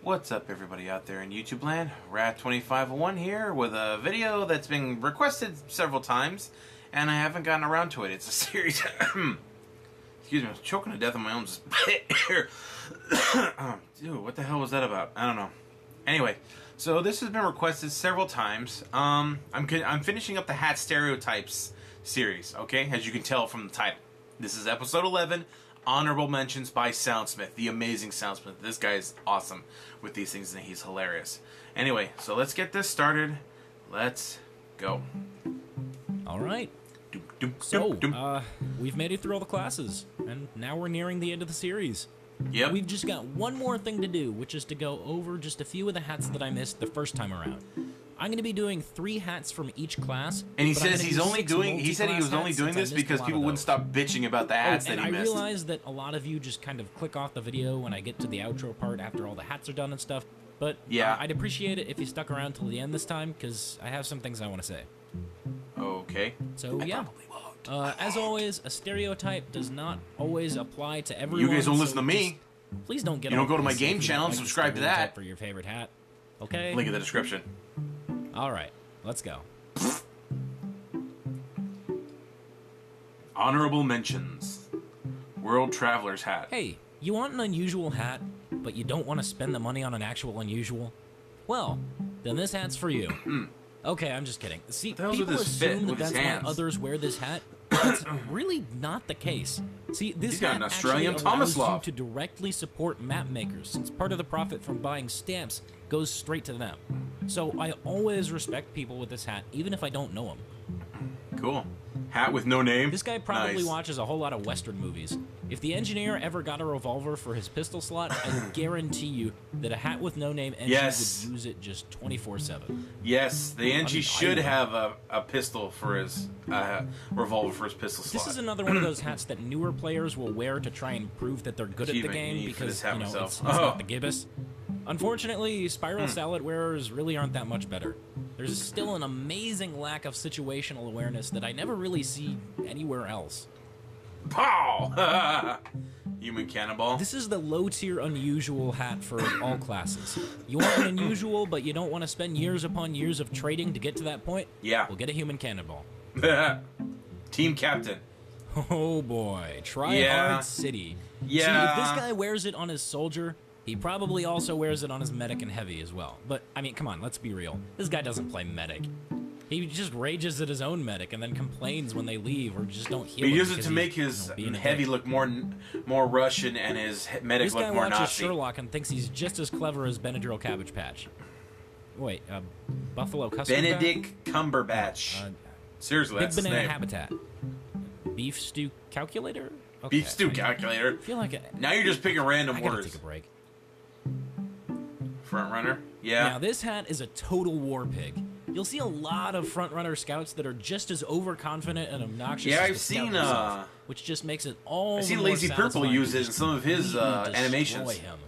What's up, everybody out there in YouTube land? Rat2501 here with a video that's been requested several times, and I haven't gotten around to it. It's a series. Excuse me, I was choking to death on my own spit here. Dude, what the hell was that about? I don't know. Anyway, so this has been requested several times. I'm finishing up the Hat Stereotypes series, okay? As you can tell from the title. This is episode 11. Honorable mentions by Soundsmith, the amazing Soundsmith. This guy is awesome with these things, and he's hilarious. Anyway, so let's get this started. Let's go. All right. So, we've made it through all the classes, and now we're nearing the end of the series. Yep. We've just got one more thing to do, which is to go over just a few of the hats that I missed the first time around. I'm going to be doing 3 hats from each class. And he says he's only doing. He said he was only doing this because people wouldn't stop bitching about the hats that he missed. I realize that a lot of you just kind of click off the video when I get to the outro part after all the hats are done and stuff. But yeah, I'd appreciate it if you stuck around till the end this time because I have some things I want to say. Okay. So yeah. As always, a stereotype does not always apply to everyone. You guys don't listen to me. Please don't get. You don't go to my game channel and subscribe to that for your favorite hat. Okay. Link in the description. All right, let's go. Honorable mentions. World Traveler's hat. Hey, you want an unusual hat, but you don't want to spend the money on an actual unusual? Well, then this hat's for you. Okay, I'm just kidding. See, people assume that that's why others wear this hat. That's really not the case. See, this hat actually allows you to directly support map makers, since part of the profit from buying stamps goes straight to them. So I always respect people with this hat, even if I don't know them. Cool. Hat with no name? This guy probably watches a whole lot of Western movies. If the engineer ever got a revolver for his pistol slot, I guarantee you that a hat with no name engie would use it just 24/7. Yes, the engie should have a pistol for his revolver for his pistol slot. This is another one of those hats that newer players will wear to try and prove that they're good at the game because, you know, it's not the gibbous. Unfortunately, spiral salad wearers really aren't that much better. There's still an amazing lack of situational awareness that I never really see anywhere else. Pow! Human cannonball. This is the low-tier unusual hat for all classes. You want an unusual, but you don't want to spend years upon years of trading to get to that point? Yeah. We'll get a human cannonball. Team captain. Oh boy, Try Hard City. Yeah. See, if this guy wears it on his soldier, he probably also wears it on his medic and heavy as well. But, I mean, come on, let's be real. This guy doesn't play medic. He just rages at his own medic and then complains when they leave or just don't heal him. He uses it to make his heavy look more Russian and his medic look more Nazi. This guy watches Sherlock and thinks he's just as clever as Benadryl Cabbage Patch. Wait, Buffalo Custard Benedict Cumberbatch. Seriously, that's his name. Big Banana Habitat. Beef Stew Calculator? Okay, Beef Stew Calculator? I feel like now you're just picking random words. I gotta take a break. Front runner? Yeah. Now, this hat is a total war pig. You'll see a lot of front runner scouts that are just as overconfident and obnoxious as the scout himself, which just makes it all I've seen Lazy Purple use it in some of his animations. Him.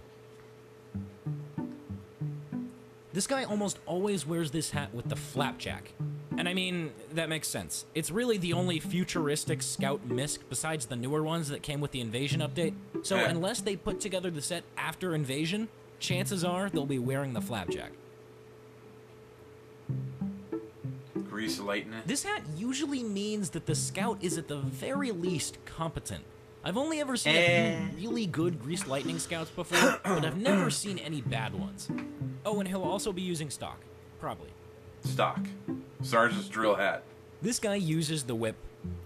This guy almost always wears this hat with the flapjack. And I mean, that makes sense. It's really the only futuristic scout misc besides the newer ones that came with the Invasion update. So unless they put together the set after Invasion, chances are they'll be wearing the flapjack. Grease lightning. This hat usually means that the scout is at the very least competent. I've only ever seen a few really good Grease Lightning scouts before, but I've never seen any bad ones. Oh, and he'll also be using stock. Probably. Stock. Sergeant's drill hat. This guy uses the whip,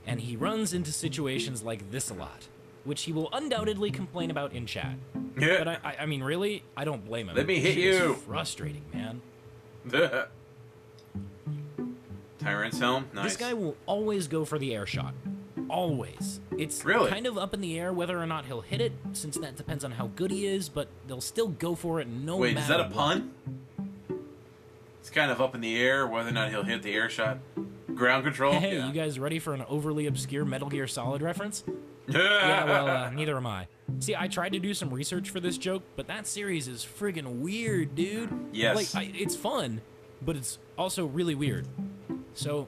and he runs into situations like this a lot, which he will undoubtedly complain about in chat. Yeah. But I mean, really, I don't blame him. Let me hit you. It's frustrating, man. Tyrant's helm. Nice. This guy will always go for the air shot. Always. It's kind of up in the air whether or not he'll hit it, since that depends on how good he is, but they'll still go for it no matter what. Wait, is that a pun? It's kind of up in the air whether or not he'll hit the air shot. Ground control? Hey, you guys ready for an overly obscure Metal Gear Solid reference? Yeah, well, neither am I. See, I tried to do some research for this joke, but that series is friggin' weird, dude. Yes. Like, it's fun, but it's also really weird. So,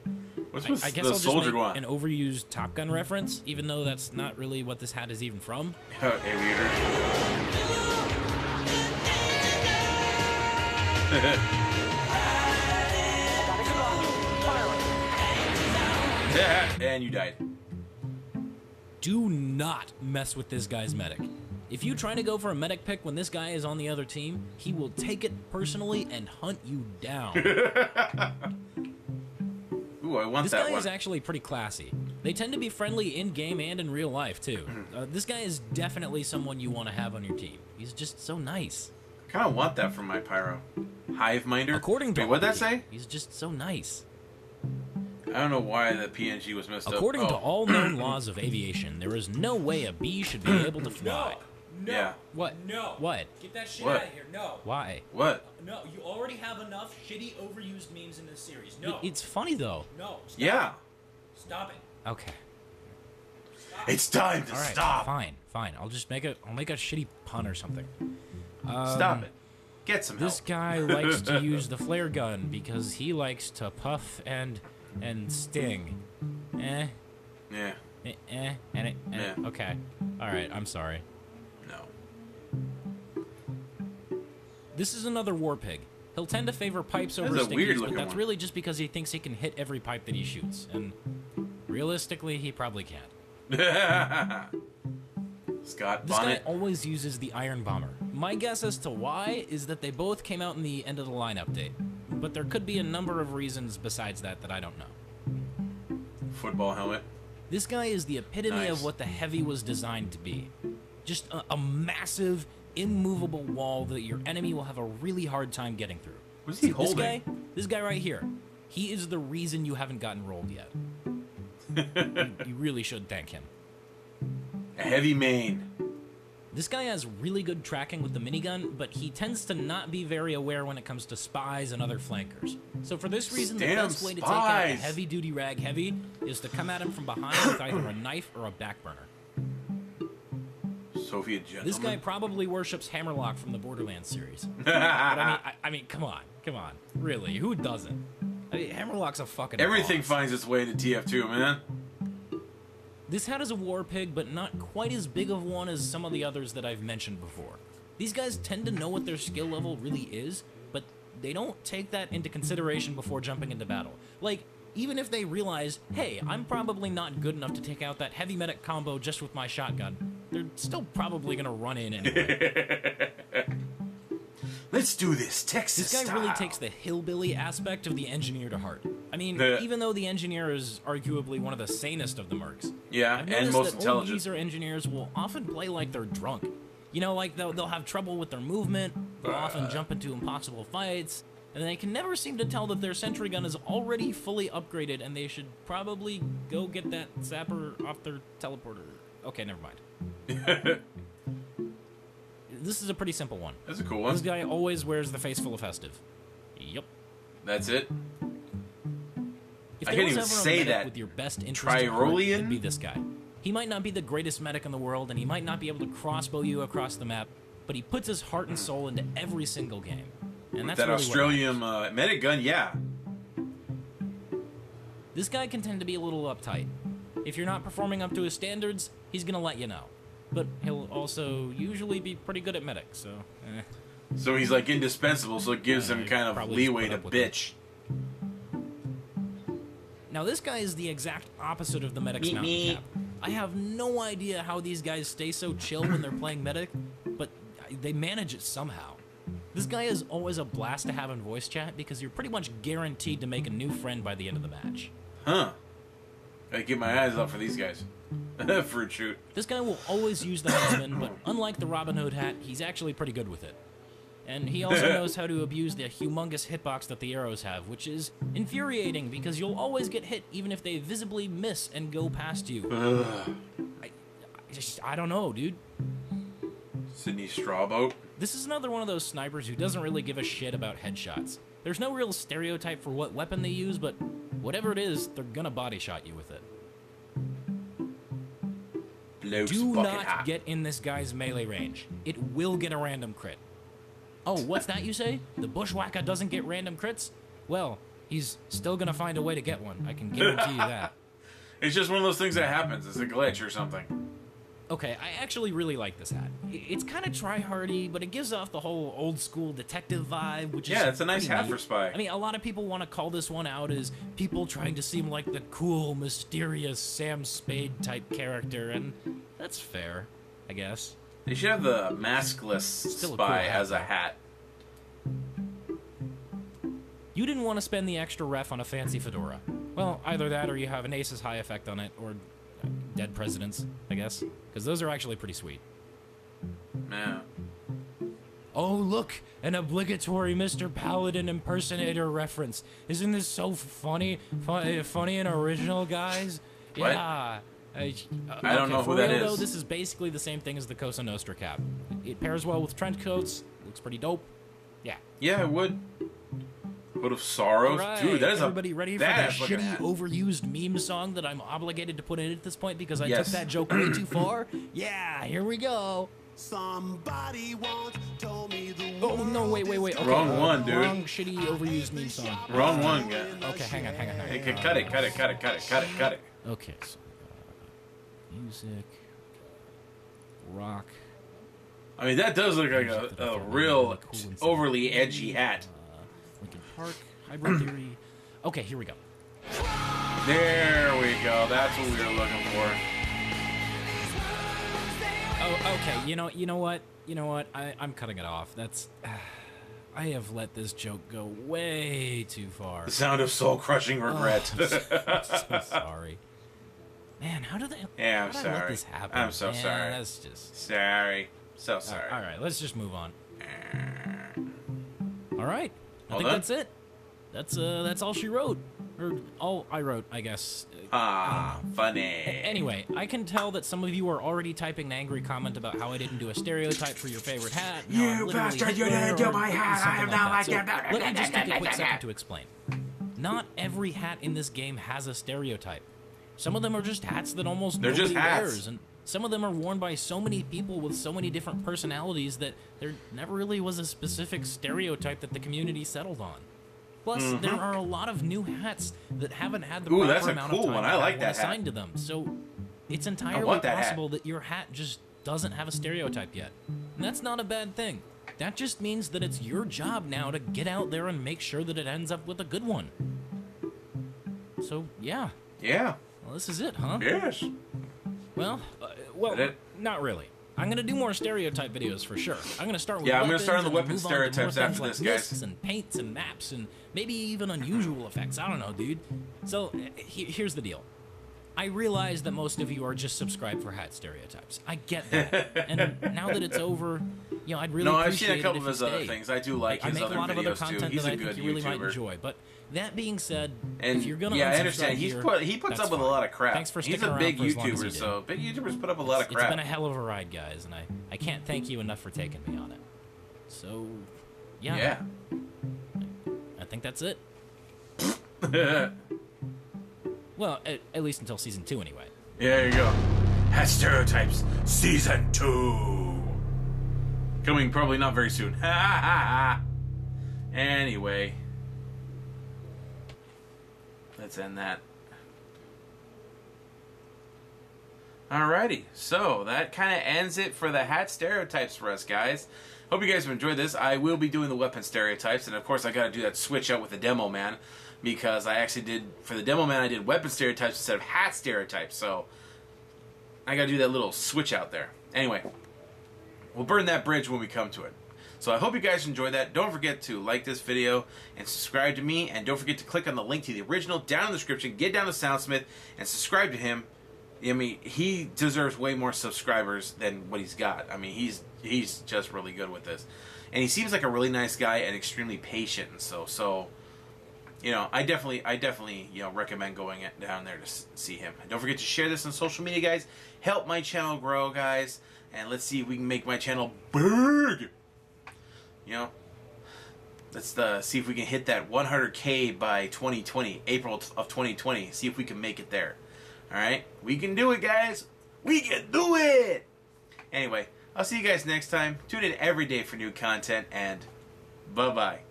I guess I'll just make an overused Top Gun reference, even though that's not really what this hat is even from. Aviator. And you died. Do not mess with this guy's medic. If you try to go for a medic pick when this guy is on the other team, he will take it personally and hunt you down. Ooh, I want this that guy one. is actually pretty classy. They tend to be friendly in-game and in real life, too. This guy is definitely someone you want to have on your team. He's just so nice. I kind of want that from my Pyro. Hive Minder? According to what'd that say? He's just so nice. I don't know why the PNG was messed up. According to all known laws of aviation, there is no way a bee should be able to fly. No. Yeah. What? No. What? Get that shit What? out of here. No. Why? What? No, you already have enough shitty overused memes in this series. No. It's funny, though. No. Stop. Yeah. Stop it. Okay. It's time to All right. stop. Fine. I'll just make a shitty pun or something. Stop it. Get some help. This guy likes to use the flare gun because he likes to puff and sting. Yeah. Yeah. Okay. All right. I'm sorry. No. This is another war pig. He'll tend to favor pipes over That's a weird stickies, but looking that's one. really just because he thinks he can hit every pipe that he shoots, and realistically, he probably can't. Scott This guy Bonnet. always uses the Iron Bomber. My guess as to why is that they both came out in the end of the line update, but there could be a number of reasons besides that I don't know. Football helmet. This guy is the epitome Nice. of what the Heavy was designed to be. Just a massive, immovable wall that your enemy will have a really hard time getting through. What's he See, holding? This guy right here, he is the reason you haven't gotten rolled yet. You really should thank him. A heavy mane. This guy has really good tracking with the minigun, but he tends to not be very aware when it comes to spies and other flankers. So for this reason, the Damn best way to take out a spies. heavy-duty rag heavy is to come at him from behind with either a knife or a backburner. Soviet gentleman. This guy probably worships Hammerlock from the Borderlands series. But I mean, come on, really, who doesn't? I mean, Hammerlock's a fucking Everything boss. finds its way into TF2, man. This hat is a war pig, but not quite as big of one as some of the others that I've mentioned before. These guys tend to know what their skill level really is, but they don't take that into consideration before jumping into battle. Like, even if they realize, hey, I'm probably not good enough to take out that heavy medic combo just with my shotgun, they're still probably gonna run in anyway. Let's do this, Texas This guy style. really takes the hillbilly aspect of the engineer to heart. I mean, even though the engineer is arguably one of the sanest of the mercs, Yeah, I've and noticed most that intelligent. old geezer engineers will often play like they're drunk. You know, like they'll have trouble with their movement, they'll often jump into impossible fights, and they can never seem to tell that their sentry gun is already fully upgraded and they should probably go get that zapper off their teleporter. Okay, never mind. This is a pretty simple one. That's a cool one. This guy always wears the face full of festive. Yep. That's it. If I there can't was even ever a say medic that. with your best interest at heart, Tyrolian? it'd be this guy. He might not be the greatest medic in the world, and he might not be able to crossbow you across the map, but he puts his heart and soul into every single game. And that's That really Australian medic gun, yeah. This guy can tend to be a little uptight. If you're not performing up to his standards, he's gonna let you know. But he'll also usually be pretty good at medic, so So he's like indispensable, so it gives him kind of probably leeway split to up with bitch. Now this guy is the exact opposite of the medic's mountain cap. I have no idea how these guys stay so chill when they're playing medic, but they manage it somehow. This guy is always a blast to have in voice chat because you're pretty much guaranteed to make a new friend by the end of the match. Huh. Gotta keep my eyes out for these guys. Fruit shoot. This guy will always use the huntsman, but unlike the Robin Hood hat, he's actually pretty good with it. And he also knows how to abuse the humongous hitbox that the arrows have, which is infuriating because you'll always get hit even if they visibly miss and go past you. I don't know, dude. Sydney Strawboat. This is another one of those snipers who doesn't really give a shit about headshots. There's no real stereotype for what weapon they use, but whatever it is, they're gonna body shot you with it. Bloke's Do bucket not hat. get in this guy's melee range. It will get a random crit. Oh, what's that you say? The bushwhacker doesn't get random crits? Well, he's still gonna find a way to get one. I can guarantee you that. It's just one of those things that happens. It's a glitch or something. Okay, I actually really like this hat. It's kind of try-hardy, but it gives off the whole old-school detective vibe, which is it's a nice hat neat. for Spy. I mean, a lot of people want to call this one out as people trying to seem like the cool, mysterious Sam Spade-type character, and that's fair, I guess. They should have the maskless Spy as a hat. You didn't want to spend the extra ref on a fancy fedora. Well, either that or you have an Aces High effect on it, or dead presidents, I guess. Because those are actually pretty sweet. Yeah. Oh, look! An obligatory Mr. Paladin impersonator reference. Isn't this so funny? Funny and original, guys? What? Yeah. I don't know who that is. Though, this is basically the same thing as the Cosa Nostra cap. It pairs well with trench coats. Looks pretty dope. Yeah. Yeah, it would. Hood of Sorrows. Right. Dude, that is everybody ready for that shitty, hat. overused meme song that I'm obligated to put in at this point because I took that joke way too far? Yeah, here we go. Somebody once told me the Oh, no, wait. Okay, Wrong one, dude. Wrong shitty, overused meme song. Wrong one, guy. Okay, hang on. Hey, cut it. Okay, so music, rock. I mean, that does look like a real overly edgy hat. Linkin Park, Hybrid Theory. Okay, here we go. There we go. That's what we were looking for. Oh, okay. You know what? I'm cutting it off. That's. I have let this joke go way too far. The sound of soul-crushing regret. I'm so sorry. Man, how did they? Yeah, I'm how did I let sorry. this happen? I'm so Man, sorry. That's just. Sorry. So sorry. All right, let's just move on. All right, I think done? that's it. That's all she wrote, or all I wrote, I guess. Funny. Anyway, I can tell that some of you are already typing an angry comment about how I didn't do a stereotype for your favorite hat. You bastard, you didn't do my hat. I am not like that. Let me just take a quick second to explain. Not every hat in this game has a stereotype. Some of them are just hats that almost nobody wears, and some of them are worn by so many people with so many different personalities that there never really was a specific stereotype that the community settled on. Plus, there are a lot of new hats that haven't had the proper amount of time I like that assigned to them. So it's entirely possible that your hat just doesn't have a stereotype yet. And that's not a bad thing. That just means that it's your job now to get out there and make sure that it ends up with a good one. So, yeah. Yeah. Well, this is it, huh? Yes. Well, not really. I'm gonna do more stereotype videos for sure. I'm gonna start with I'm gonna start on the weapon stereotypes after like this, guys. lists and paints and maps and maybe even unusual effects. I don't know, dude. So here's the deal. I realize that most of you are just subscribed for hat stereotypes. I get that. And now that it's over, I'd really appreciate I've seen a couple of his other stay. things. I do like his other videos too. I make a lot of other content He's that a I good think you really might YouTuber. enjoy. But that being said, And if you're gonna I understand. unsubscribe He puts that's up with a fine. lot of crap. Thanks for He's sticking a around big for as long as YouTuber, you did. so big YouTubers put up a lot of crap. It's been a hell of a ride, guys, and I can't thank you enough for taking me on it. So, yeah. I think that's it. Well, at least until season 2, anyway. Yeah, there you go. Hat Stereotypes Season 2. Coming probably not very soon. Anyway. Let's end that. Alrighty, so that kind of ends it for the hat stereotypes for us, guys. Hope you guys have enjoyed this. I will be doing the weapon stereotypes, and of course I got to do that switch out with the Demoman, because I actually did, for the Demoman, I did weapon stereotypes instead of hat stereotypes, so I got to do that little switch out there. Anyway, we'll burn that bridge when we come to it. So I hope you guys enjoyed that. Don't forget to like this video and subscribe to me, and don't forget to click on the link to the original down in the description. Get down to Soundsmith and subscribe to him. I mean, he deserves way more subscribers than what he's got. I mean, he's just really good with this, and he seems like a really nice guy and extremely patient. And so I definitely recommend going down there to see him. And don't forget to share this on social media, guys. Help my channel grow, guys, and let's see if we can make my channel big. Let's see if we can hit that 100K by 2020, April of 2020. See if we can make it there. Alright? We can do it, guys. We can do it! Anyway, I'll see you guys next time. Tune in every day for new content, and bye-bye.